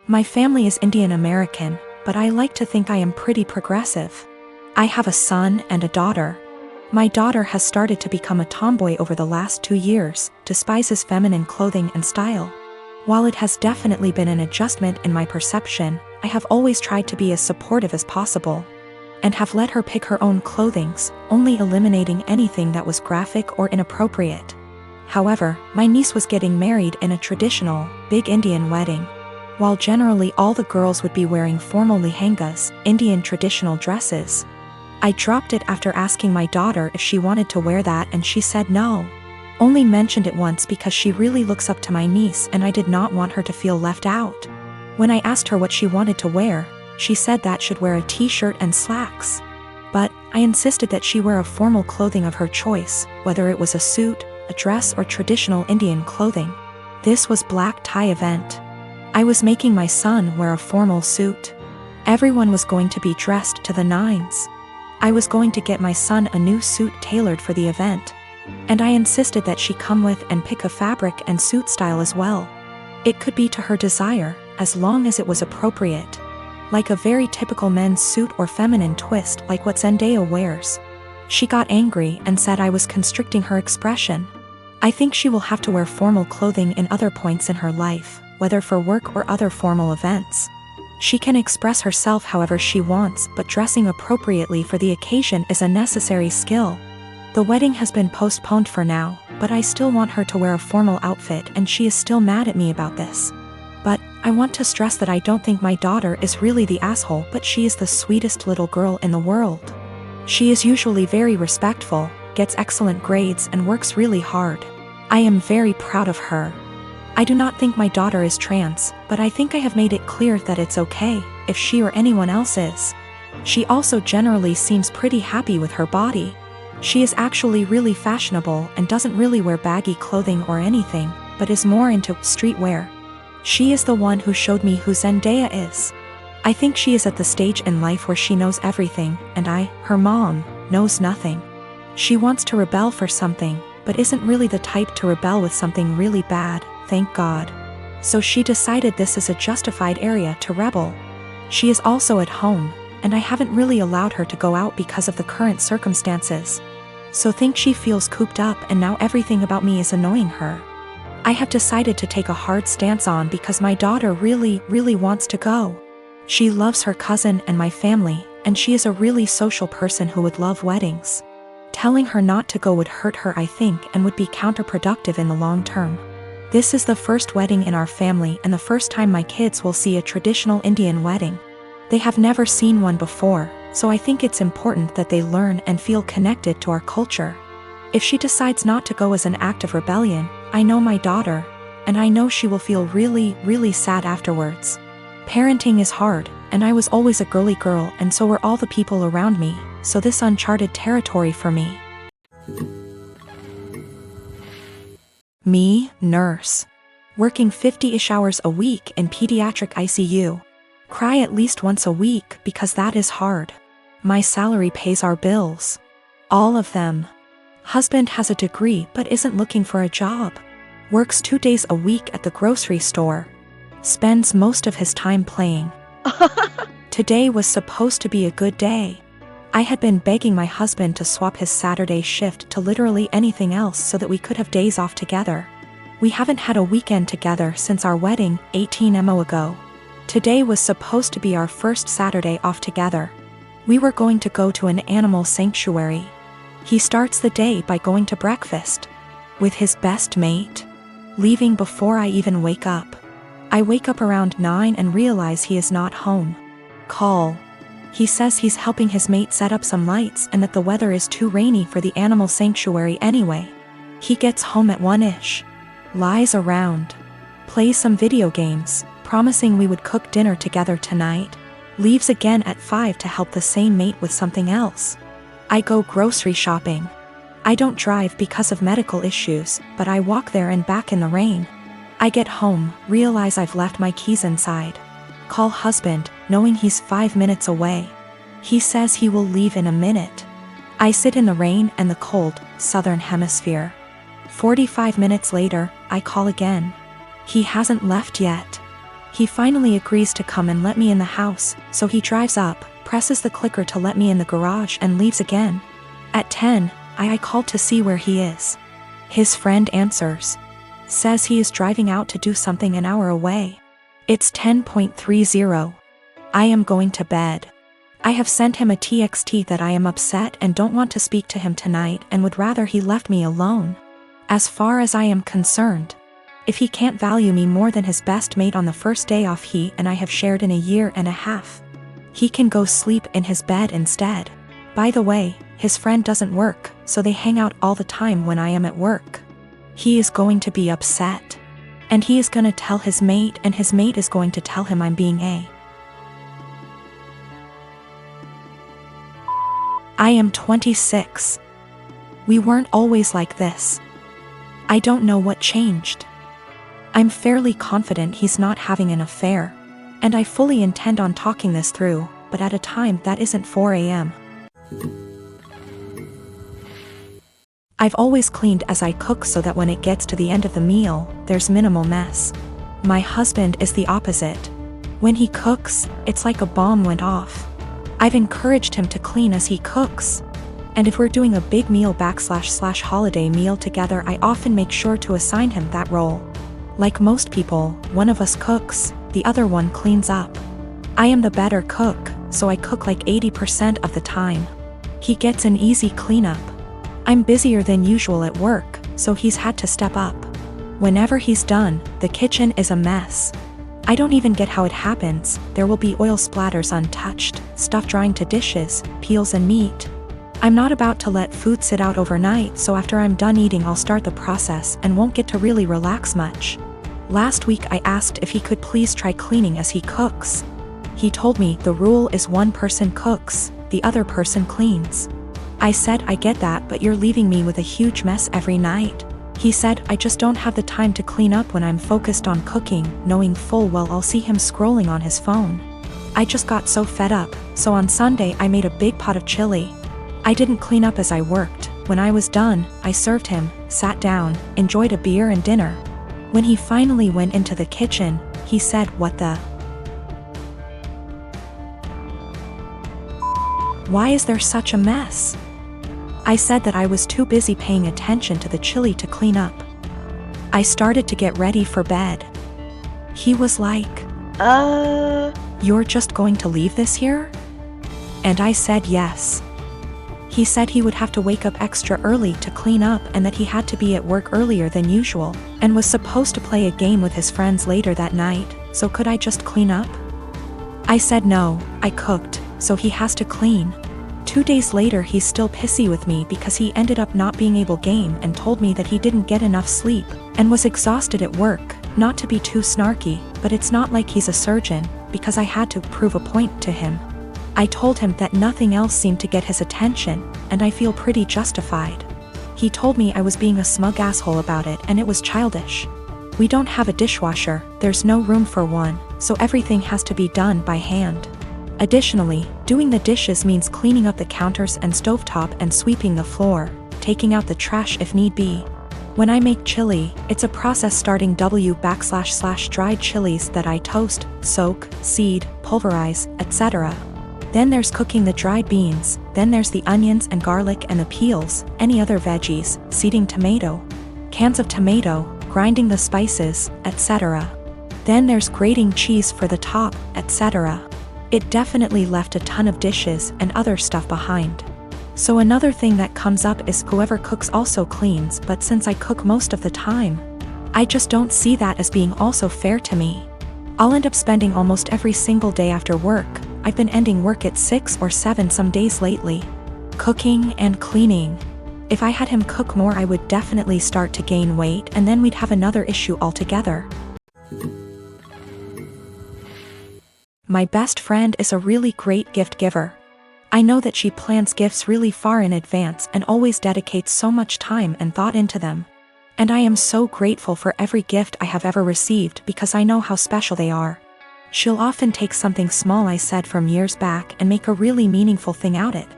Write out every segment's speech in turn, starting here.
My family is Indian American, but I like to think I am pretty progressive. I have a son and a daughter. My daughter has started to become a tomboy over the last 2 years, despises feminine clothing and style. While it has definitely been an adjustment in my perception, I have always tried to be as supportive as possible, and have let her pick her own clothings, only eliminating anything that was graphic or inappropriate. However, my niece was getting married in a traditional, big Indian wedding. While generally all the girls would be wearing formal lehengas, Indian traditional dresses, I dropped it after asking my daughter if she wanted to wear that, and she said no. Only mentioned it once because she really looks up to my niece and I did not want her to feel left out. When I asked her what she wanted to wear, she said that should wear a t-shirt and slacks. But I insisted that she wear a formal clothing of her choice, whether it was a suit, a dress, or traditional Indian clothing. This was black tie event. I was making my son wear a formal suit. Everyone was going to be dressed to the nines. I was going to get my son a new suit tailored for the event, and I insisted that she come with and pick a fabric and suit style as well. It could be to her desire, as long as it was appropriate. Like a very typical men's suit or feminine twist like what Zendaya wears. She got angry and said I was constricting her expression. I think she will have to wear formal clothing in other points in her life, whether for work or other formal events. She can express herself however she wants, but dressing appropriately for the occasion is a necessary skill. The wedding has been postponed for now, but I still want her to wear a formal outfit, and she is still mad at me about this. But I want to stress that I don't think my daughter is really the asshole, but she is the sweetest little girl in the world. She is usually very respectful, gets excellent grades, and works really hard. I am very proud of her. I do not think my daughter is trans, but I think I have made it clear that it's okay if she or anyone else is. She also generally seems pretty happy with her body. She is actually really fashionable and doesn't really wear baggy clothing or anything, but is more into streetwear. She is the one who showed me who Zendaya is. I think she is at the stage in life where she knows everything, and I, her mom, knows nothing. She wants to rebel for something, but isn't really the type to rebel with something really bad, thank God. So she decided this is a justified area to rebel. She is also at home, and I haven't really allowed her to go out because of the current circumstances. So think she feels cooped up, and now everything about me is annoying her. I have decided to take a hard stance on because my daughter really wants to go. She loves her cousin and my family, and she is a really social person who would love weddings. Telling her not to go would hurt her, I think, and would be counterproductive in the long term. This is the first wedding in our family and the first time my kids will see a traditional Indian wedding. They have never seen one before, so I think it's important that they learn and feel connected to our culture. If she decides not to go as an act of rebellion, I know my daughter, and I know she will feel really sad afterwards. Parenting is hard, and I was always a girly girl, and so were all the people around me, so this uncharted territory for me. Me, nurse. Working 50-ish hours a week in pediatric ICU. Cry at least once a week because that is hard. My salary pays our bills. All of them. Husband has a degree but isn't looking for a job. Works 2 days a week at the grocery store. Spends most of his time playing. Today was supposed to be a good day. I had been begging my husband to swap his Saturday shift to literally anything else so that we could have days off together. We haven't had a weekend together since our wedding, 18 months ago. Today was supposed to be our first Saturday off together. We were going to go to an animal sanctuary. He starts the day by going to breakfast with his best mate, leaving before I even wake up. I wake up around 9 and realize he is not home. Call. He says he's helping his mate set up some lights and that the weather is too rainy for the animal sanctuary anyway. He gets home at 1-ish. Lies around. Plays some video games, promising we would cook dinner together tonight. Leaves again at 5 to help the same mate with something else. I go grocery shopping. I don't drive because of medical issues, but I walk there and back in the rain. I get home, realize I've left my keys inside. Call husband, knowing he's 5 minutes away. He says he will leave in a minute. I sit in the rain and the cold, southern hemisphere. 45 minutes later, I call again. He hasn't left yet. He finally agrees to come and let me in the house, so he drives up, presses the clicker to let me in the garage and leaves again. At 10, I called to see where he is. His friend answers. Says he is driving out to do something an hour away. It's 10:30. I am going to bed. I have sent him a TXT that I am upset and don't want to speak to him tonight and would rather he left me alone. As far as I am concerned, if he can't value me more than his best mate on the first day off he and I have shared in a year and a half, he can go sleep in his bed instead. By the way, his friend doesn't work, so they hang out all the time when I am at work. He is going to be upset. And he is gonna tell his mate and his mate is going to tell him I'm being a. I am 26. We weren't always like this. I don't know what changed. I'm fairly confident he's not having an affair, and I fully intend on talking this through, but at a time that isn't 4 a.m. I've always cleaned as I cook so that when it gets to the end of the meal, there's minimal mess. My husband is the opposite. When he cooks, it's like a bomb went off. I've encouraged him to clean as he cooks. And if we're doing a big meal / holiday meal together, I often make sure to assign him that role. Like most people, one of us cooks, the other one cleans up. I am the better cook, so I cook like 80% of the time. He gets an easy cleanup. I'm busier than usual at work, so he's had to step up. Whenever he's done, the kitchen is a mess. I don't even get how it happens. There will be oil splatters untouched, stuff drying to dishes, peels and meat. I'm not about to let food sit out overnight, so after I'm done eating I'll start the process and won't get to really relax much. Last week I asked if he could please try cleaning as he cooks. He told me the rule is one person cooks, the other person cleans. I said I get that, but you're leaving me with a huge mess every night. He said I just don't have the time to clean up when I'm focused on cooking, knowing full well I'll see him scrolling on his phone. I just got so fed up, so on Sunday I made a big pot of chili. I didn't clean up as I worked. When I was done, I served him, sat down, enjoyed a beer and dinner. When he finally went into the kitchen, he said, "What the? Why is there such a mess?" I said that I was too busy paying attention to the chili to clean up. I started to get ready for bed. He was like, "You're just going to leave this here?" And I said yes. He said he would have to wake up extra early to clean up and that he had to be at work earlier than usual, and was supposed to play a game with his friends later that night, so could I just clean up? I said no, I cooked, so he has to clean. 2 days later he's still pissy with me because he ended up not being able to game and told me that he didn't get enough sleep, and was exhausted at work. Not to be too snarky, but it's not like he's a surgeon, because I had to prove a point to him. I told him that nothing else seemed to get his attention, and I feel pretty justified. He told me I was being a smug asshole about it and it was childish. We don't have a dishwasher, there's no room for one, so everything has to be done by hand. Additionally, doing the dishes means cleaning up the counters and stovetop and sweeping the floor, taking out the trash if need be. When I make chili, it's a process starting // dried chilies that I toast, soak, seed, pulverize, etc. Then there's cooking the dried beans, then there's the onions and garlic and the peels, any other veggies, seeding tomato, cans of tomato, grinding the spices, etc. Then there's grating cheese for the top, etc. It definitely left a ton of dishes and other stuff behind. So another thing that comes up is whoever cooks also cleans, but since I cook most of the time, I just don't see that as being also fair to me. I'll end up spending almost every single day after work. I've been ending work at 6 or 7 some days lately. Cooking and cleaning. If I had him cook more I would definitely start to gain weight and then we'd have another issue altogether. My best friend is a really great gift giver. I know that she plans gifts really far in advance and always dedicates so much time and thought into them. And I am so grateful for every gift I have ever received because I know how special they are. She'll often take something small I said from years back and make a really meaningful thing out of it.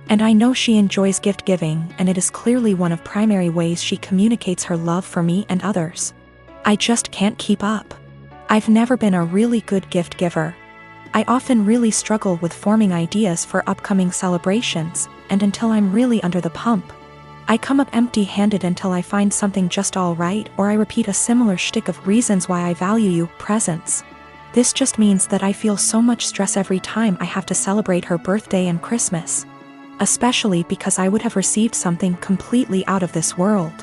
And I know she enjoys gift giving, and it is clearly one of primary ways she communicates her love for me and others. I just can't keep up. I've never been a really good gift giver. I often really struggle with forming ideas for upcoming celebrations, and until I'm really under the pump, I come up empty-handed until I find something just all right, or I repeat a similar shtick of reasons why I value you, presents. This just means that I feel so much stress every time I have to celebrate her birthday and Christmas. Especially because I would have received something completely out of this world.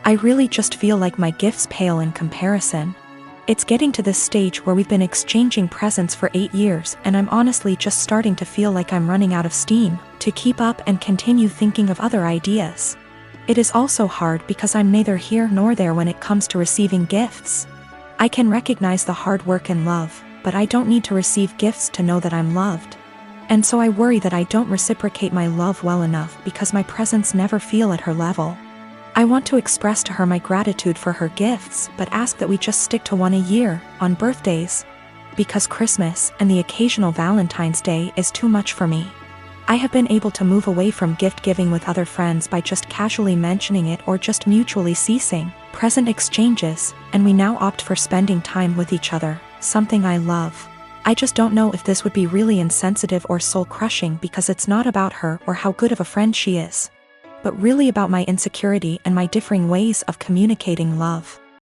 I really just feel like my gifts pale in comparison. It's getting to this stage where we've been exchanging presents for 8 years, and I'm honestly just starting to feel like I'm running out of steam to keep up and continue thinking of other ideas. It is also hard because I'm neither here nor there when it comes to receiving gifts. I can recognize the hard work and love, but I don't need to receive gifts to know that I'm loved. And so I worry that I don't reciprocate my love well enough because my presents never feel at her level. I want to express to her my gratitude for her gifts, but ask that we just stick to one a year, on birthdays. Because Christmas and the occasional Valentine's Day is too much for me. I have been able to move away from gift giving with other friends by just casually mentioning it or just mutually ceasing present exchanges, and we now opt for spending time with each other, something I love. I just don't know if this would be really insensitive or soul-crushing because it's not about her or how good of a friend she is, but really about my insecurity and my differing ways of communicating love.